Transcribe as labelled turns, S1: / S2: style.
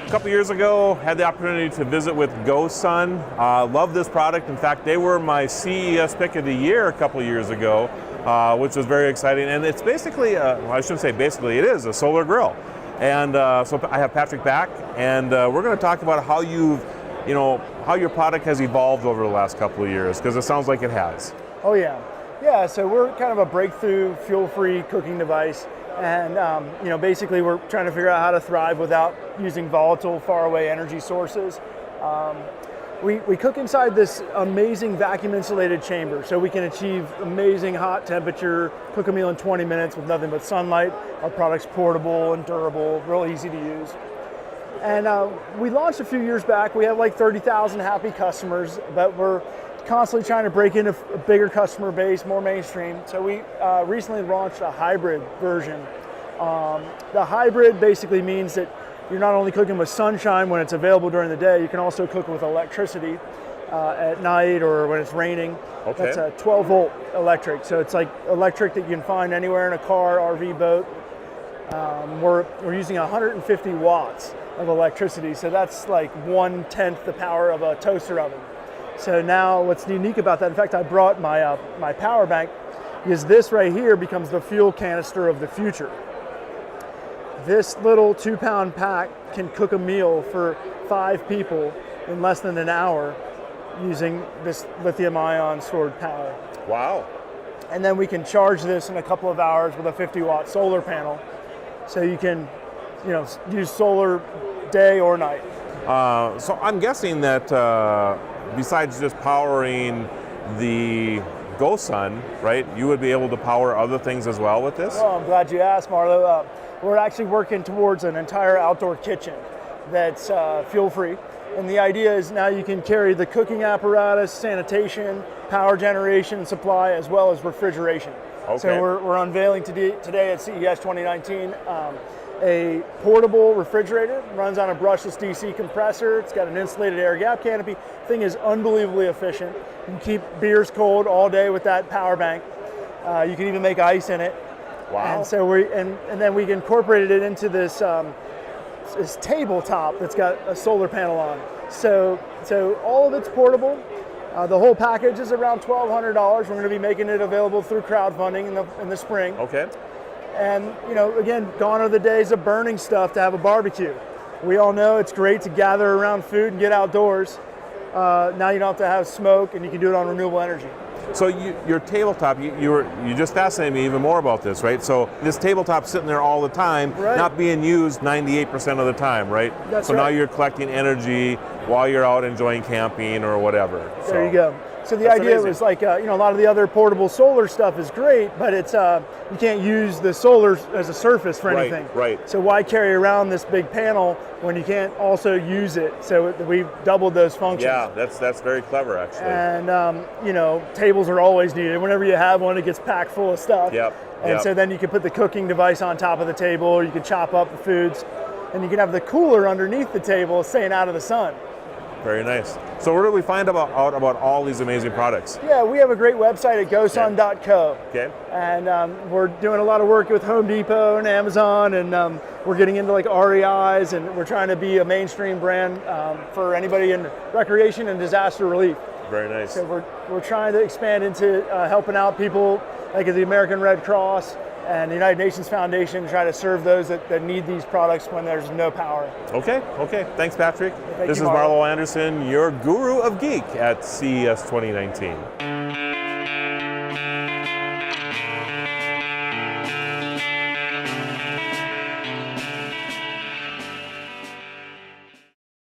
S1: A couple years ago, had the opportunity to visit with GoSun. Love this product. In fact, they were my CES pick of the year a couple years ago, which was very exciting. And it's basically, well, I shouldn't say basically, it is a solar grill. And so I have Patrick back, and we're going to talk about how how your product has evolved over the last couple of years, because it sounds like it has.
S2: Oh yeah. Yeah, so we're kind of a breakthrough fuel-free cooking device. And basically we're trying to figure out how to thrive without using volatile, faraway energy sources. We cook inside this amazing vacuum-insulated chamber, so we can achieve amazing hot temperature, cook a meal in 20 minutes with nothing but sunlight. Our product's portable and durable, real easy to use. And we launched a few years back. We have like 30,000 happy customers, but we're constantly trying to break into a bigger customer base, more mainstream. So we recently launched a hybrid version. The hybrid basically means that you're not only cooking with sunshine when it's available during the day, you can also cook with electricity at night or when it's raining.
S1: Okay.
S2: That's a 12-volt electric. So it's like electric that you can find anywhere in a car, RV, boat. We're using 150 watts of electricity, so that's like 1/10 the power of a toaster oven. So now what's unique about that, in fact, I brought my power bank, is this right here becomes the fuel canister of the future. This little 2-pound pack can cook a meal for 5 people in less than an hour using this lithium-ion stored power.
S1: Wow.
S2: And then we can charge this in a couple of hours with a 50-watt solar panel. So you can, use solar day or night.
S1: So I'm guessing that besides just powering the GoSun, right, you would be able to power other things as well with this?
S2: Oh, I'm glad you asked, Marlo. We're actually working towards an entire outdoor kitchen that's fuel-free. And the idea is now you can carry the cooking apparatus, sanitation, power generation, supply, as well as refrigeration.
S1: Okay.
S2: So we're unveiling today at CES 2019 a portable refrigerator. Runs on a brushless DC compressor. It's got an insulated air gap canopy. Thing is unbelievably efficient. You can keep beers cold all day with that power bank. You can even make ice in it.
S1: Wow.
S2: And so and then we incorporated it into this this tabletop that's got a solar panel on. So all of it's portable. The whole package is around $1,200. We're going to be making it available through crowdfunding in the spring.
S1: Okay.
S2: And again, gone are the days of burning stuff to have a barbecue. We all know it's great to gather around food and get outdoors. Now you don't have to have smoke, and you can do it on renewable energy.
S1: So your tabletop, you just fascinated me even more about this, right? So this tabletop's sitting there all the time,
S2: right,
S1: not being used 98% of the time, right?
S2: That's
S1: so
S2: right.
S1: Now you're collecting energy while you're out enjoying camping or whatever.
S2: There you go. So the idea
S1: amazing.
S2: was like, a lot of the other portable solar stuff is great, but it's you can't use the solar as a surface for anything.
S1: Right.
S2: So why carry around this big panel when you can't also use it? So we've doubled those functions.
S1: Yeah, that's very clever, actually.
S2: And tables are always needed. Whenever you have one, it gets packed full of stuff.
S1: Yep.
S2: And so then you can put the cooking device on top of the table, or you can chop up the foods, and you can have the cooler underneath the table staying out of the sun.
S1: Very nice. So where do we find out about all these amazing products?
S2: Yeah, we have a great website at gosun.co.
S1: Okay.
S2: And we're doing a lot of work with Home Depot and Amazon, and we're getting into like REIs, and we're trying to be a mainstream brand for anybody in recreation and disaster relief.
S1: Very nice.
S2: So we're trying to expand into helping out people like the American Red Cross and the United Nations Foundation, to try to serve those that need these products when there's no power.
S1: Okay. Thanks, Patrick.
S2: Thank
S1: this
S2: you,
S1: is
S2: Marlo
S1: Marlo Anderson, your guru of geek at CES 2019.